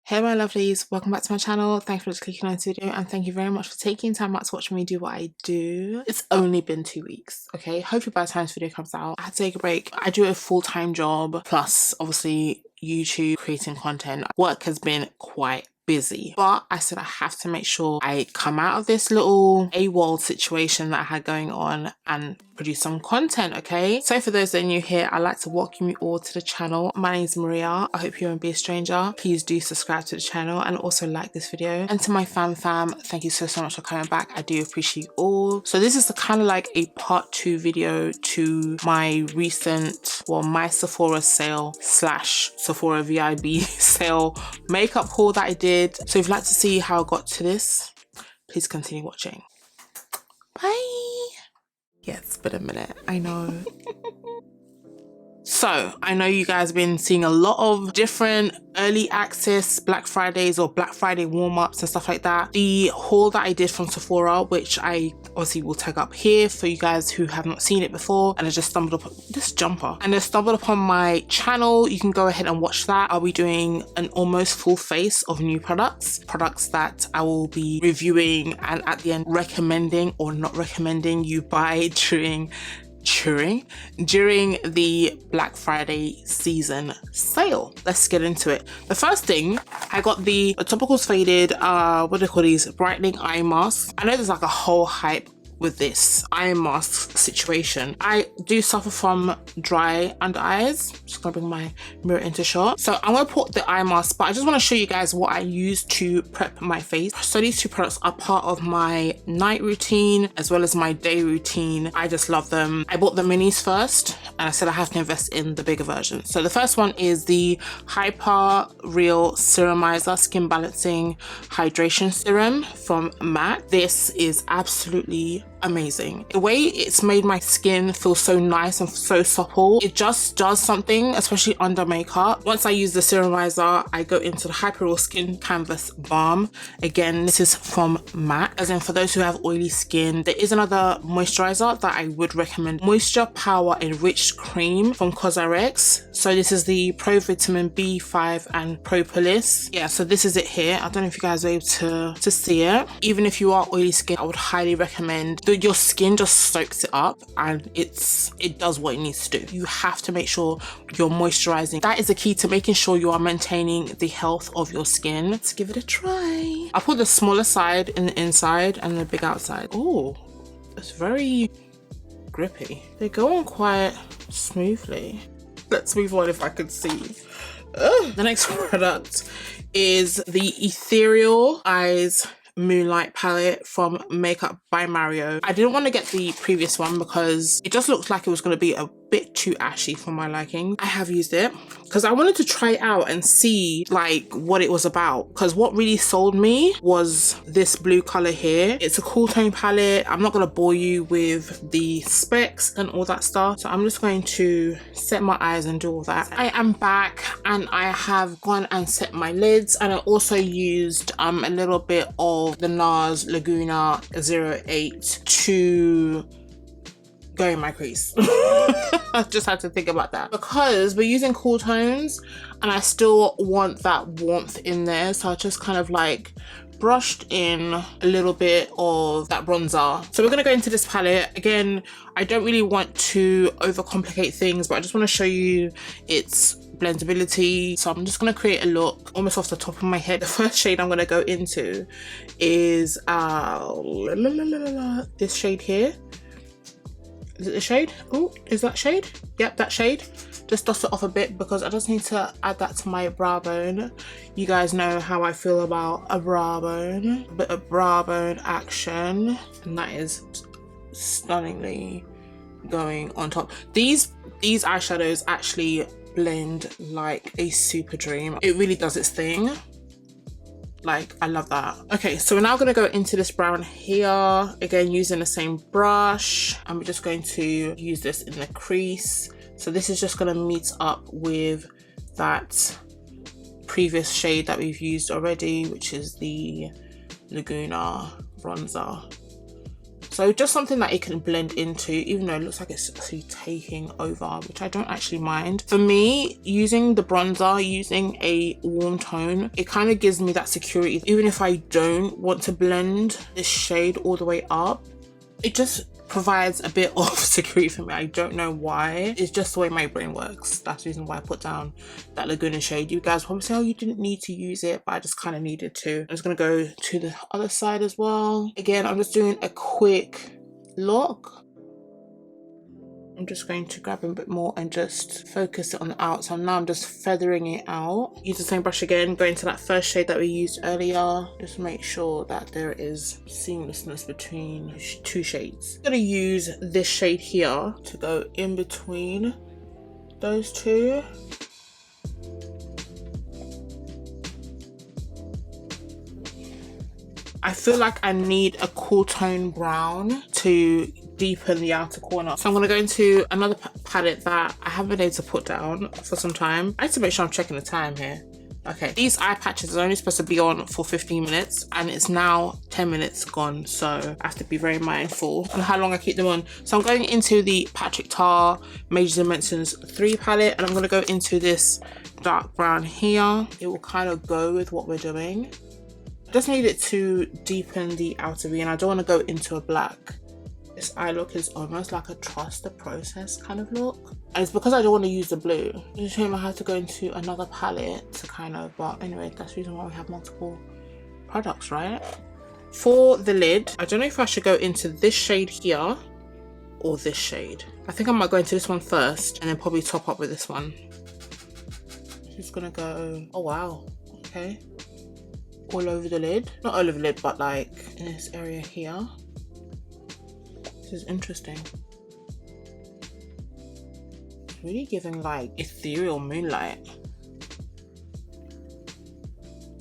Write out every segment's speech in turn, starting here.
Hey my lovelies, welcome back to my channel. Thanks for clicking on this video and thank you very much for taking time out to watch me do what I do. It's only been 2 weeks, okay? Hopefully by the time this video comes out, I had to take a break. I do a full-time job plus obviously YouTube, creating content. Work has been quite busy, but I said I have to make sure I come out of this little AWOL situation that I had going on and produce some content, okay? So for those that are new here, I'd like to welcome you all to the channel. My name is Maria. I hope you won't be a stranger. Please do subscribe to the channel and also like this video. And to my fam, thank you so much for coming back. I do appreciate you all. So this is kind of like a part 2 video to my recent, well, my Sephora sale slash Sephora VIB sale makeup haul that I did. So if you'd like to see how I got to this, please continue watching. Bye. Yeah, it's been a minute, I know. So I know you guys have been seeing a lot of different early access Black Fridays or Black Friday warm-ups and stuff like that. The haul that I did from Sephora, which I obviously will tag up here for you guys who have not seen it before, and I just stumbled upon this jumper and I stumbled upon my channel. You can go ahead and watch that. I'll be doing an almost full face of new products that I will be reviewing and at the end recommending or not recommending you buy during the Black Friday season sale. Let's get into it. The first thing, I got the Topicals Faded, what do they call these? Brightening eye masks. I know there's like a whole hype with this eye mask situation. I do suffer from dry under eyes. Just gonna bring my mirror into shot. So I'm gonna put the eye mask, but I just want to show you guys what I use to prep my face. So these two products are part of my night routine as well as my day routine. I just love them. I bought the minis first and I said I have to invest in the bigger version. So the first one is the Hyper Real Serumizer Skin Balancing Hydration Serum from MAC. This is absolutely amazing. The way it's made my skin feel so nice and so supple. It just does something, especially under makeup. Once I use the serumizer, I go into the Hyper Real Skincanvas Balm. Again, this is from MAC. As in, for those who have oily skin, there is another moisturizer that I would recommend. Moisture Power Enriched Cream from CosRx. So this is the Pro Vitamin B5 and Propolis. Yeah, so this is it here. I don't know if you guys are able to see it. Even if you are oily skin, I would highly recommend. Your skin just soaks it up and it does what it needs to do. You have to make sure you're moisturizing. That is the key to making sure you are maintaining the health of your skin. Let's give it a try. I put the smaller side in the inside and the big outside. Oh, it's very grippy. They go on quite smoothly. Let's move on if I could see. Ugh. The next product is the Ethereal Eyes Moonlight palette from Makeup by Mario. I didn't want to get the previous one because it just looked like it was going to be a bit too ashy for my liking. I have used it because I wanted to try it out and see like what it was about, because what really sold me was this blue color here. It's a cool tone palette. I'm not going to bore you with the specs and all that stuff, so I'm just going to set my eyes and do all that. I am back and I have gone and set my lids, and I also used a little bit of the NARS Laguna 08 to go in my crease. I just had to think about that because we're using cool tones and I still want that warmth in there, so I just kind of like brushed in a little bit of that bronzer. So we're gonna go into this palette. Again, I don't really want to overcomplicate things, but I just want to show you its blendability. So I'm just gonna create a look almost off the top of my head. The first shade I'm gonna go into is this shade here. Is it the shade? Oh, is that shade? Yep, that shade. Just dust it off a bit because I just need to add that to my brow bone. You guys know how I feel about a brow bone. A bit of brow bone action. And that is stunningly going on top. These eyeshadows actually blend like a super dream. It really does its thing. Like, I love that. Okay, so we're now going to go into this brown here, again using the same brush, and we're just going to use this in the crease. So this is just going to meet up with that previous shade that we've used already, which is the Laguna bronzer. So just something that it can blend into, even though it looks like it's actually taking over, which I don't actually mind. For me, using the bronzer, using a warm tone, it kind of gives me that security. Even if I don't want to blend this shade all the way up, it just provides a bit of security for me. I don't know why. It's just the way my brain works. That's the reason why I put down that Laguna shade. You guys probably say, oh, you didn't need to use it, but I just kind of needed to. I'm just gonna go to the other side as well. Again, I'm just doing a quick look. I'm just going to grab a bit more and just focus it on the out. So now I'm just feathering it out. Use the same brush again, going to that first shade that we used earlier. Just make sure that there is seamlessness between two shades. I'm gonna use this shade here to go in between those two. I feel like I need a cool tone brown to deepen the outer corner. So I'm going to go into another palette that I haven't been able to put down for some time. I need to make sure I'm checking the time here. Okay, these eye patches are only supposed to be on for 15 minutes and it's now 10 minutes gone. So I have to be very mindful on how long I keep them on. So I'm going into the Patrick Tar Major Dimensions 3 palette and I'm going to go into this dark brown here. It will kind of go with what we're doing. I just need it to deepen the outer V and I don't want to go into a black. This eye look is almost like a trust the process kind of look. And it's because I don't want to use the blue. It's a shame I have to go into another palette to kind of, but anyway, that's the reason why we have multiple products, right? For the lid, I don't know if I should go into this shade here or this shade. I think I might go into this one first and then probably top up with this one. Just gonna go, oh wow, okay. All over the lid. Not all over the lid, but like in this area here. This is interesting. It's really giving like ethereal moonlight.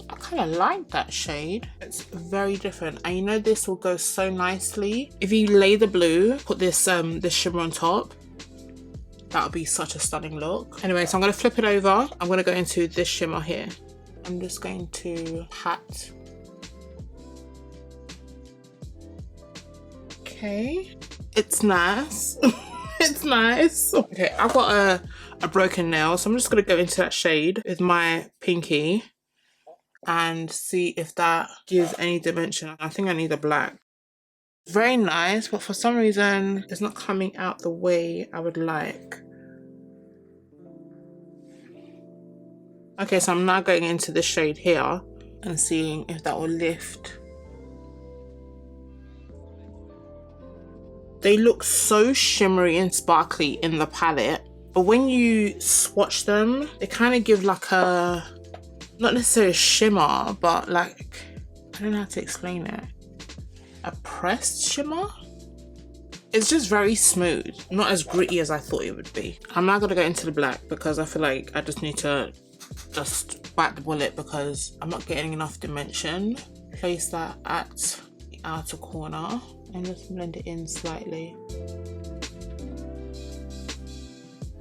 I kind of like that shade. It's very different, and you know this will go so nicely if you lay the blue, put this this shimmer on top. That would be such a stunning look. Anyway, so I'm going to flip it over. I'm going to go into this shimmer here. I'm just going to pat. Okay, it's nice. It's nice. Okay, I've got a broken nail, so I'm just gonna go into that shade with my pinky and see if that gives any dimension. I think I need a black. Very nice, but for some reason it's not coming out the way I would like. Okay, so I'm now going into this shade here and seeing if that will lift. They look so shimmery and sparkly in the palette, but when you swatch them, they kind of give like a, not necessarily a shimmer, but like, I don't know how to explain it. A pressed shimmer? It's just very smooth, not as gritty as I thought it would be. I'm now gonna go into the black because I feel like I just need to just bite the bullet because I'm not getting enough dimension. Place that at the outer corner and just blend it in slightly.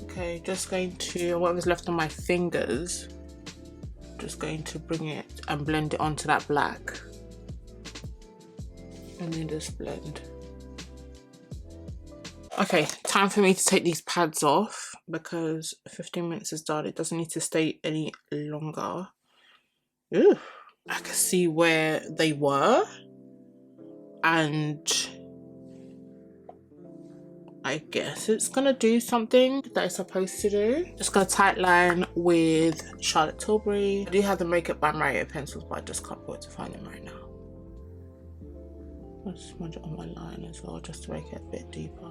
Okay, just going to, what was left on my fingers, just going to bring it and blend it onto that black. And then just blend. Okay, time for me to take these pads off because 15 minutes is done. It doesn't need to stay any longer. Ooh, I can see where they were. And I guess it's gonna do something that it's supposed to do. Just gonna tight line with CharlotteTilbury. I do have the Makeup by Mario pencils, but I just can't wait to find them right now. I'll smudge it on my line as well, just to make it a bit deeper.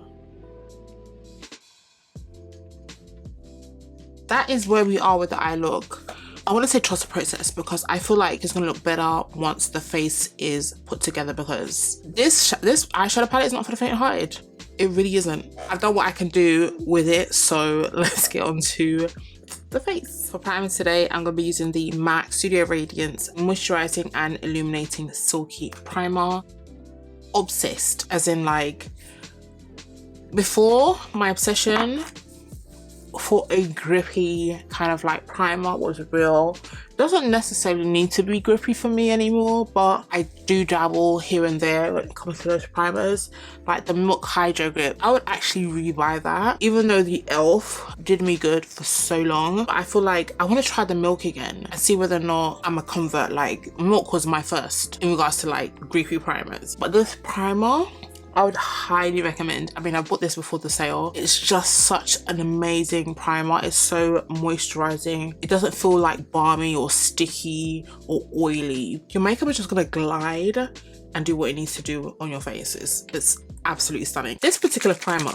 That is where we are with the eye look. I want to say trust the process because I feel like it's going to look better once the face is put together, because this eyeshadow palette is not for the faint-hearted. It really isn't. I've done what I can do with it, so let's get on to the face. For primer today, I'm going to be using the MAC Studio Radiance Moisturizing and Illuminating Silky Primer. Obsessed, as in like, before my obsession for a grippy kind of like primer was real. Doesn't necessarily need to be grippy for me anymore, but I do dabble here and there when it comes to those primers. Like the Milk Hydro Grip, I would actually rebuy that, even though the e.l.f. did me good for so long. But I feel like I want to try the Milk again and see whether or not I'm a convert. Like Milk was my first in regards to like grippy primers, but this primer I would highly recommend. I mean, I bought this before the sale. It's just such an amazing primer. It's so moisturizing. It doesn't feel like balmy or sticky or oily. Your makeup is just gonna glide and do what it needs to do on your face. It's absolutely stunning. This particular primer,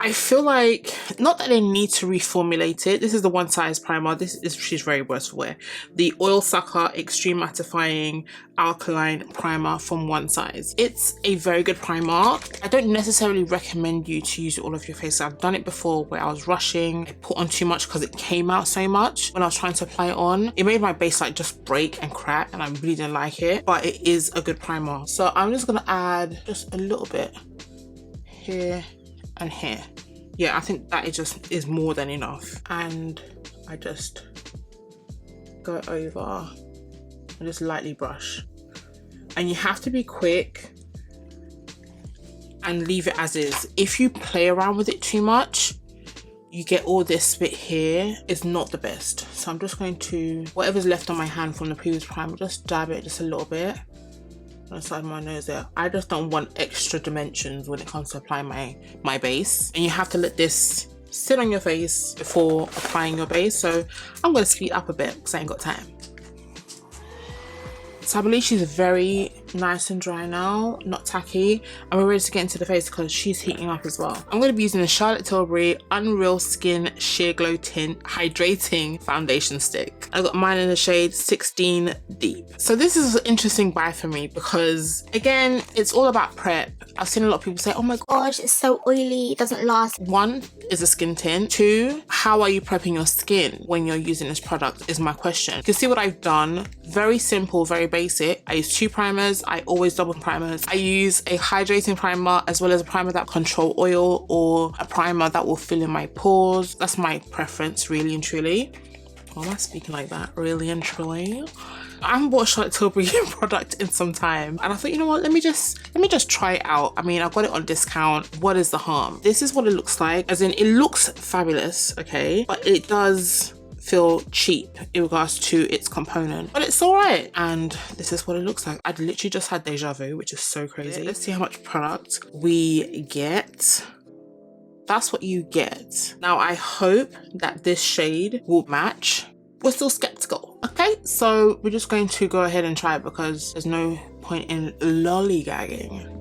I feel like, not that they need to reformulate it. This is the one size primer. She's very versatile. The Oil Sucker Extreme Mattifying Alkaline Primer from One Size. It's a very good primer. I don't necessarily recommend you to use it all over your face. I've done it before where I was rushing. I put on too much because it came out so much when I was trying to apply it on. It made my base like just break and crack, and I really didn't like it, but it is a good primer. So I'm just gonna add just a little bit here and here. Yeah, I think that is more than enough. And I just go over and just lightly brush. And you have to be quick and leave it as is. If you play around with it too much, you get all this bit here. It's not the best. So I'm just going to, whatever's left on my hand from the previous primer, just dab it just a little bit on the side of my nose there. I just don't want extra dimensions when it comes to applying my base. And you have to let this sit on your face before applying your base. So I'm gonna speed up a bit because I ain't got time. So I believe she's very nice and dry now, not tacky, and we're ready to get into the face because she's heating up as well. I'm going to be using the CharlotteTilbury Unreal Skin Sheer Glow Tint Hydrating Foundation Stick. I got mine in the shade 16 Deep. So this is an interesting buy for me because, again, it's all about prep. I've seen a lot of people say, oh my gosh, it's so oily, it doesn't last. One, is a skin tint. Two, how are you prepping your skin when you're using this product is my question. You can see what I've done. Very simple, very basic. I use 2 primers. I always double primers. I use a hydrating primer as well as a primer that control oil, or a primer that will fill in my pores. That's my preference, really and truly. Why am I speaking like that? Really and truly. I haven't bought a CharlotteTilbury product in some time, and I thought, you know what, let me just try it out. I mean, I got it on discount. What is the harm? This is what it looks like. As in, it looks fabulous, okay, but it does feel cheap in regards to its component, but it's all right. And this is what it looks like. I literally just had deja vu, which is so crazy. Let's see how much product we get. That's what you get. Now, I hope that this shade will match. We're still skeptical. Okay, so we're just going to go ahead and try it because there's no point in lollygagging.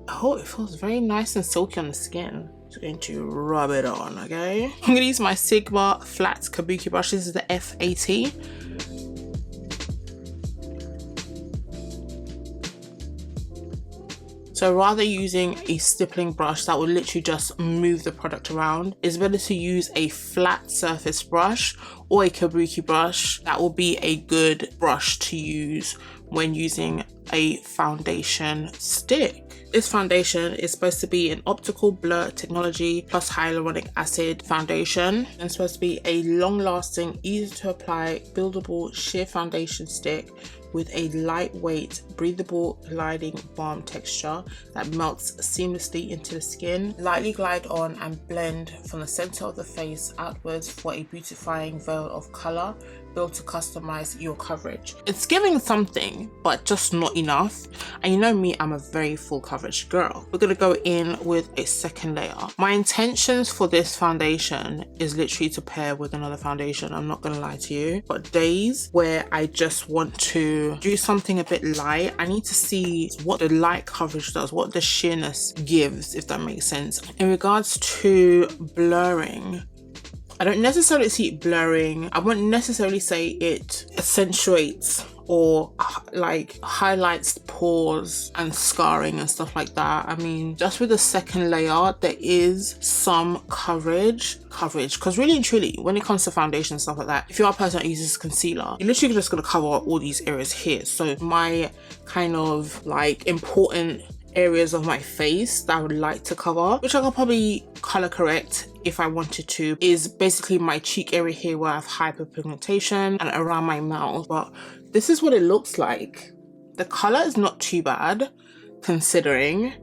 Oh, it feels very nice and silky on the skin. Just going to rub it on, okay? I'm gonna use my Sigma flat kabuki brush. This is the F80. So rather using a stippling brush that will literally just move the product around, it's better to use a flat surface brush or a kabuki brush. That will be a good brush to use when using a foundation stick. This foundation is supposed to be an optical blur technology plus hyaluronic acid foundation. And it's supposed to be a long-lasting, easy to apply, buildable sheer foundation stick with a lightweight, breathable, gliding balm texture that melts seamlessly into the skin. Lightly glide on and blend from the center of the face outwards for a beautifying veil of color built to customize your coverage. It's giving something, but just not enough. And you know me, I'm a very full coverage girl. We're gonna go in with a second layer. My intentions for this foundation is literally to pair with another foundation. I'm not gonna lie to you, but days where I just want to do something a bit light, I need to see what the light coverage does, what the sheerness gives, if that makes sense. In regards to blurring, I don't necessarily see it blurring. I wouldn't necessarily say it accentuates or like highlights pores and scarring and stuff like that. I mean, just with the second layer, there is some coverage, because really and truly, when it comes to foundation and stuff like that, if you are a person that uses concealer, you're literally just gonna cover all these areas here. So my kind of like important areas of my face that I would like to cover, which I can probably color correct if I wanted to, is basically my cheek area here where I have hyperpigmentation and around my mouth. But this is what it looks like. The color is not too bad considering.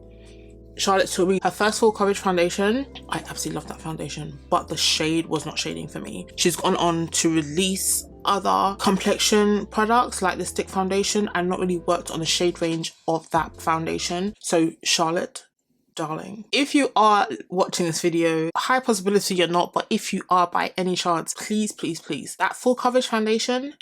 CharlotteTilbury, her first full coverage foundation, I absolutely love that foundation, but the shade was not shading for me. She's gone on to release other complexion products like the stick foundation and not really worked on the shade range of that foundation. So Charlotte, darling, if you are watching this video, high possibility you're not, but if you are by any chance, please, please, please, that full coverage foundation,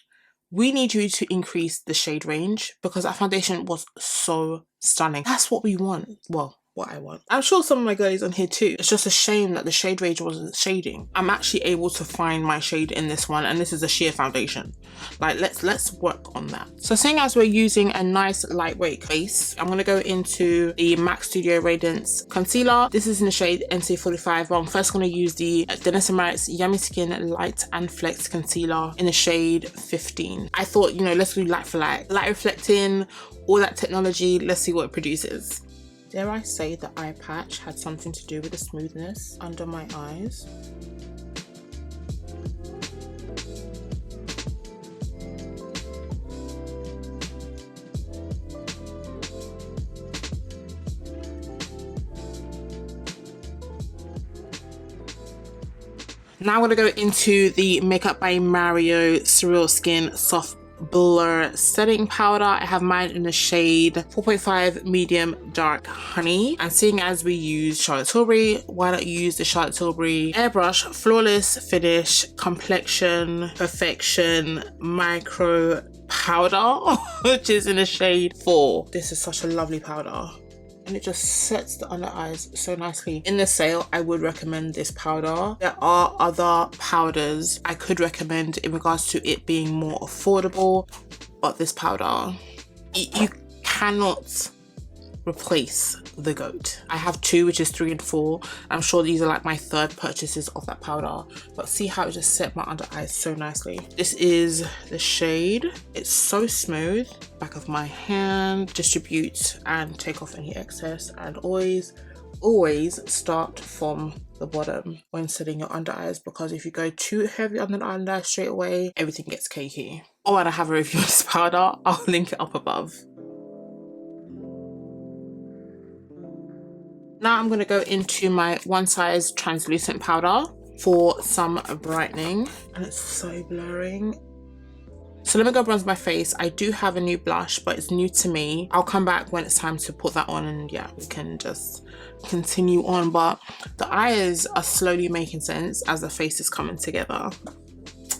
we need you to increase the shade range because that foundation was so stunning. That's what we want. Well, what I want. I'm sure some of my girlies on here too. It's just a shame that the shade range wasn't shading. I'm actually able to find my shade in this one, and this is a sheer foundation. Like, let's work on that. So seeing as we're using a nice lightweight base, I'm gonna go into the MAC Studio Radiance concealer. This is in the shade NC45, but I'm first gonna use the Dennis & Merritt's Yummy Skin Light and Flex concealer in the shade 15. I thought, you know, let's do light for light. Light reflecting, all that technology, let's see what it produces. Dare I say the eye patch had something to do with the smoothness under my eyes? Now I'm going to go into the Makeup by Mario SurrealSkin Soft Blur Setting Powder. I have mine in the shade 4.5 Medium Dark Honey. And seeing as we use CharlotteTilbury, why not use the CharlotteTilbury Airbrush Flawless Finish Complexion Perfection Micro Powder, which is in the shade 4. This is such a lovely powder, and it just sets the under eyes so nicely. In the sale, I would recommend this powder. There are other powders I could recommend in regards to it being more affordable, but this powder, you cannot replace the GOAT. I have two, which is 3 and 4. I'm sure these are like my third purchases of that powder, but see how it just set my under eyes so nicely. This is the shade. It's so smooth. Back of my hand, distribute and take off any excess, and always start from the bottom when setting your under eyes, because if you go too heavy on the under eye straight away, everything gets cakey. Oh, and I have a review of this powder. I'll link it up above. Now I'm going to go into my One Size translucent powder for some brightening, and it's so blurring. So let me go bronze my face. I do have a new blush, but it's new to me. I'll come back when it's time to put that on, and yeah, we can just continue on. But the eyes are slowly making sense as the face is coming together.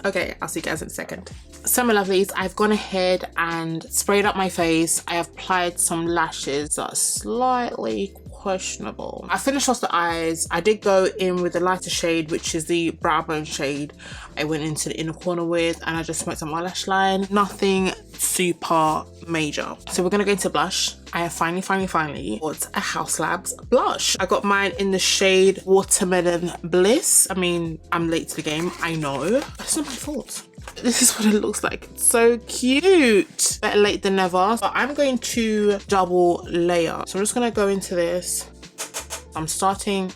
Okay, I'll see you guys in a second. So my lovelies, I've gone ahead and sprayed up my face. I applied some lashes that are slightly questionable. I finished off the eyes. I did go in with the lighter shade, which is the brow bone shade I went into the inner corner with, and I just smoked on my lash line. Nothing super major. So we're gonna go into blush. I have finally bought a House Labs blush. I got mine in the shade Watermelon Bliss. I mean, I'm late to the game, I know, but it's not my fault. This is what it looks like. It's so cute. Better late than never. But I'm going to double layer. So I'm just gonna go into this. I'm starting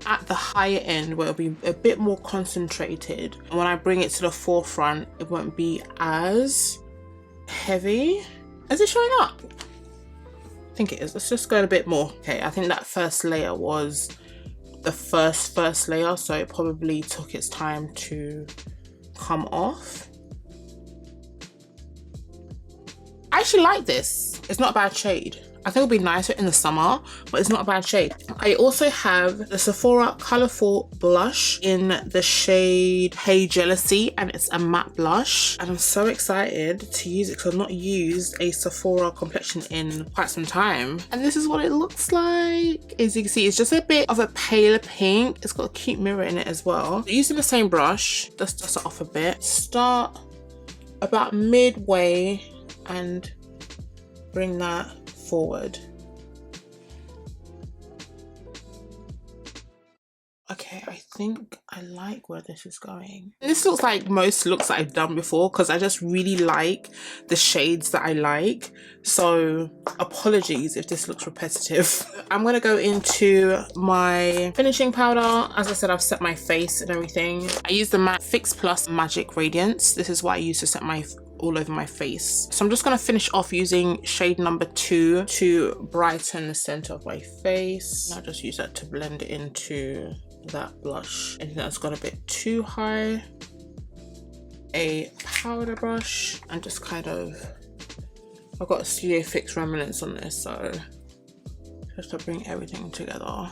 at the higher end where it'll be a bit more concentrated. And when I bring it to the forefront, it won't be as heavy. Is it showing up? I think it is. Let's just go a bit more. Okay, I think that first layer was the first layer, so it probably took its time to come off. I actually like this. It's not a bad shade. I think it'll be nicer in the summer, but it's not a bad shade. I also have the Sephora Colourful Blush in the shade Hey Jealousy, and it's a matte blush. And I'm so excited to use it because I've not used a Sephora complexion in quite some time. And this is what it looks like. As you can see, it's just a bit of a paler pink. It's got a cute mirror in it as well. Using the same brush, just dust it off a bit. Start about midway and bring that forward. Okay, I think I like where this is going. This looks like most looks that I've done before because I just really like the shades that I like. So apologies if this looks repetitive. I'm going to go into my finishing powder. As I said, I've set my face and everything. I use the Matte Fix Plus Magic Radiance. This is what I use to set my all over my face. So I'm just going to finish off using shade number 2 to brighten the center of my face. I'll just use that to blend it into that blush. Anything that's got a bit too high, a powder brush, and just kind of, I've got a Studio Fix remnants on this, so just to bring everything together.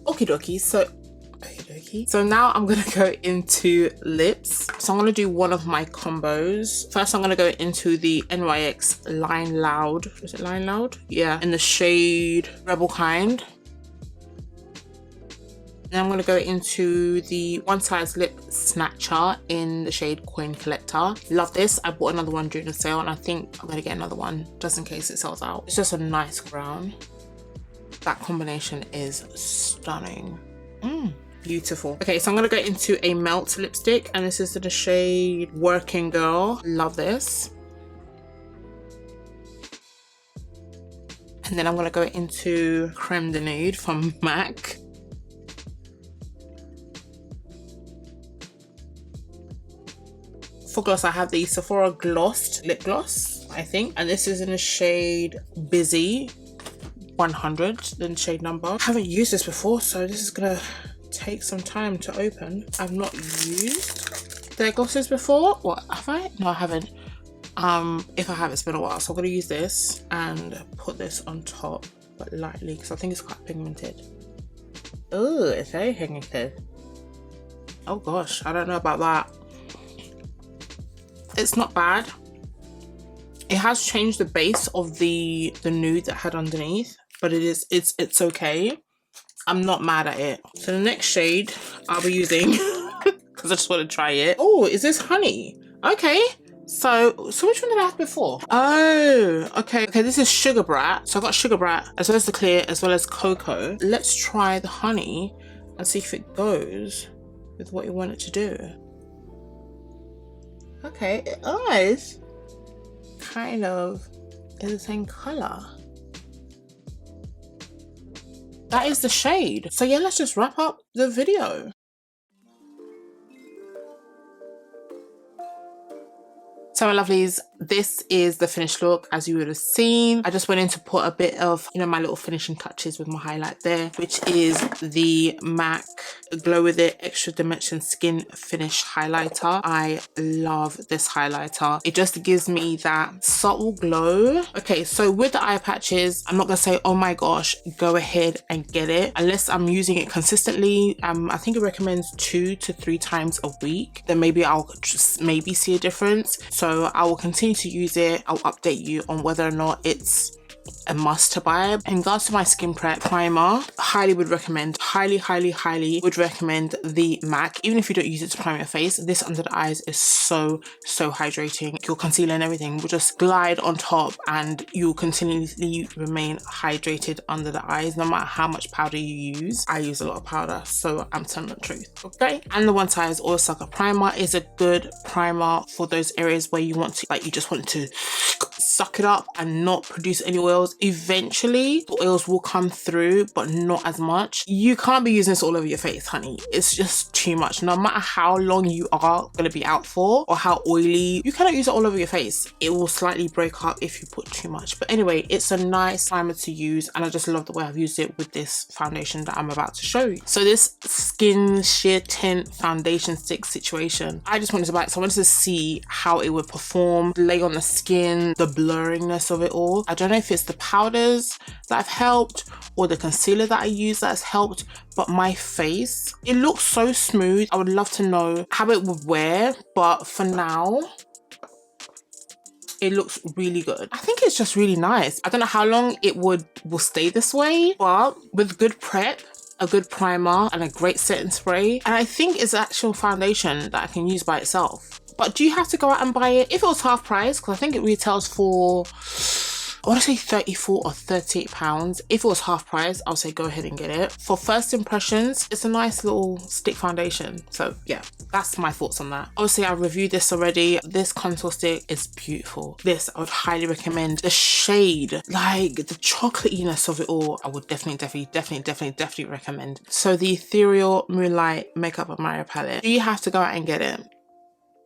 Okie dokie. So now I'm gonna go into lips. So I'm gonna do one of my combos. First, I'm gonna go into the NYX Line Loud. Is it Line Loud? Yeah, in the shade Rebel Kind. Then I'm going to go into the One Size Lip Snatcher in the shade Coin Collector. Love this. I bought another one during the sale and I think I'm going to get another one just in case it sells out. It's just a nice brown. That combination is stunning. Beautiful. Okay, so I'm going to go into a Melt lipstick and this is in the shade Working Girl. Love this. And then I'm going to go into Creme de Nude from MAC. For gloss, I have the Sephora Glossed Lip Gloss, I think. And this is in the shade Busy 100, then shade number. I haven't used this before, so this is gonna take some time to open. I've not used their glosses before. What, have I? No, I haven't. If I have, it's been a while. So I'm gonna use this and put this on top, but lightly, because I think it's quite pigmented. Oh, it's very pigmented. Oh gosh, I don't know about that. It's not bad. It has changed the base of the nude that I had underneath, but it's okay. I'm not mad at it. So the next shade I'll be using, because I just want to try it. Oh, is this Honey? Okay. So which one did I have before? Oh, okay. Okay, this is Sugar Brat. So I got Sugar Brat as well as the clear as well as Cocoa. Let's try the Honey and see if it goes with what you want it to do. Okay, it is kind of in the same color. That is the shade. So yeah, let's just wrap up the video. So my lovelies, this is the finished look as you would have seen. I just went in to put a bit of, you know, my little finishing touches with my highlight there, which is the MAC Glow With It Extra Dimension Skin Finish Highlighter. I love this highlighter. It just gives me that subtle glow. Okay, so with the eye patches, I'm not gonna say, oh my gosh, go ahead and get it. Unless I'm using it consistently, I think it recommends 2 to 3 times a week. Then maybe I'll just maybe see a difference. So I will continue to use it. I'll update you on whether or not it's a must to buy. In regards to my skin prep primer, highly would recommend, highly would recommend the MAC. Even if you don't use it to prime your face, this under the eyes is so hydrating. Your concealer and everything will just glide on top and you'll continually remain hydrated under the eyes no matter how much powder you use. I use a lot of powder, so I'm telling the truth. Okay, and the One Size Oil Sucker Primer is a good primer for those areas where you want to, like, you just want to suck it up and not produce any oils. Eventually the oils will come through, but not as much. You can't be using this all over your face, honey. It's just too much. No matter how long you are going to be out for or how oily, you cannot use it all over your face. It will slightly break up if you put too much. But anyway, it's a nice primer to use and I just love the way I've used it with this foundation that I'm about to show you. So this Skin Sheer Tint foundation stick situation, I just wanted to buy it. So I wanted to see how it would perform, lay on the skin, the blurriness of it all. I don't know if it's the powders that have helped or the concealer that I use that's helped, but my face, it looks so smooth. I would love to know how it would wear, but for now it looks really good. I think it's just really nice. I don't know how long it will stay this way, but with good prep, a good primer and a great setting spray, and I think it's actual foundation that I can use by itself. But do you have to go out and buy it? If it was half price, because I think it retails for, I want to say 34 or 38 pounds. If it was half price, I'll say go ahead and get it. For first impressions, it's a nice little stick foundation. So yeah, that's my thoughts on that. Obviously, I reviewed this already. This contour stick is beautiful. This I would highly recommend. The shade, like the chocolatiness of it all, I would definitely recommend. So the Ethereal Moonlight Makeup Admirer palette. Do you have to go out and get it?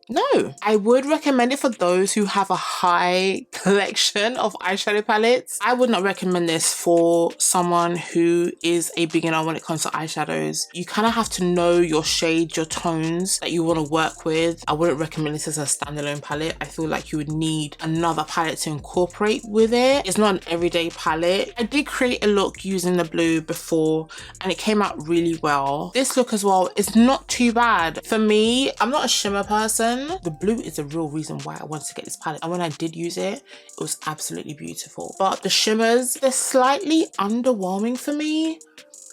No, I would recommend it for those who have a high collection of eyeshadow palettes. I would not recommend this for someone who is a beginner when it comes to eyeshadows. You kind of have to know your shades, your tones that you want to work with. I wouldn't recommend this as a standalone palette. I feel like you would need another palette to incorporate with it. It's not an everyday palette. I did create a look using the blue before and it came out really well. This look as well is not too bad. For me, I'm not a shimmer person. The blue is the real reason why I wanted to get this palette, and when I did use it, it was absolutely beautiful. But the shimmers, they're slightly underwhelming for me.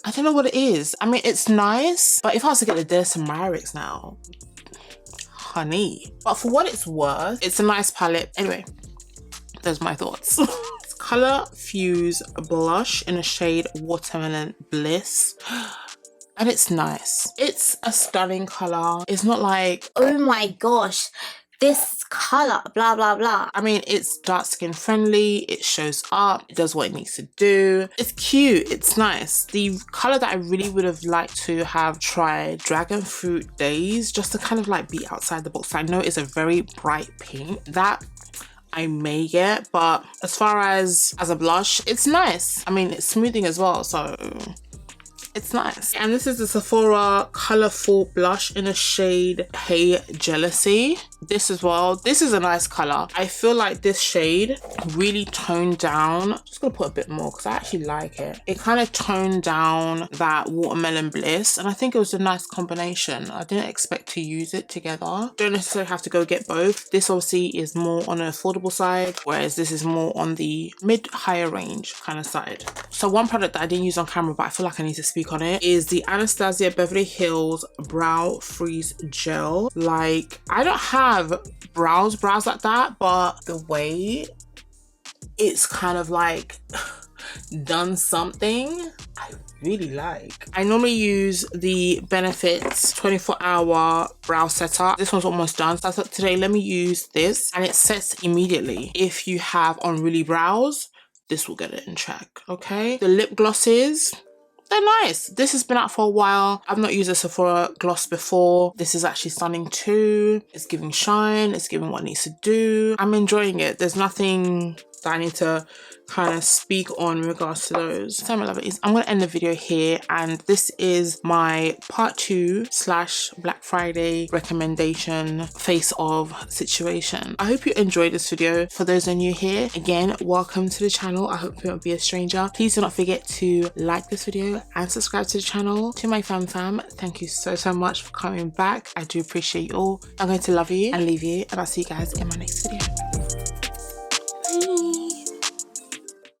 I don't know what it is. I mean, it's nice, but if I was to get the Dersamyrix now, honey. But for what it's worth, it's a nice palette. Anyway, those are my thoughts. Color Fuse blush in a shade Watermelon Bliss. And it's nice. It's a stunning color. It's not like, oh my gosh, this color, blah, blah, blah. I mean, it's dark skin friendly. It shows up. It does what it needs to do. It's cute. It's nice. The color that I really would have liked to have tried, Dragon Fruit Days, just to kind of like be outside the box. I know it's a very bright pink. That I may get, but as far as a blush, it's nice. I mean, it's smoothing as well, so it's nice. And this is the Sephora Colorful Blush in a shade Hey Jealousy. This as well, this is a nice color. I feel like this shade really toned down. I'm just gonna put a bit more because I actually like it. It kind of toned down that Watermelon Bliss, and I think it was a nice combination. I didn't expect to use it together. Don't necessarily have to go get both. This obviously is more on an affordable side, whereas this is more on the mid-higher range kind of side. So one product that I didn't use on camera, but I feel like I need to speak on it, is the Anastasia Beverly Hills Brow Freeze Gel. Like, I don't have brows like that, but the way it's kind of like done something I really like. I normally use the Benefits 24-hour brow setter. This one's almost done, so I thought today let me use this, and it sets immediately. If you have unruly brows, this will get it in check. Okay, the lip glosses, they're nice. This has been out for a while. I've not used a Sephora gloss before. This is actually stunning too. It's giving shine. It's giving what it needs to do. I'm enjoying it. There's nothing that I need to kind of speak on in regards to those. So my lovelies, I'm going to end the video here, and this is my part 2/ Black Friday recommendation face of situation. I hope you enjoyed this video. For those who are new here, again, welcome to the channel. I hope you won't be a stranger. Please do not forget to like this video and subscribe to the channel. To my fam, thank you so much for coming back. I do appreciate you all. I'm going to love you and leave you, and I'll see you guys in my next video.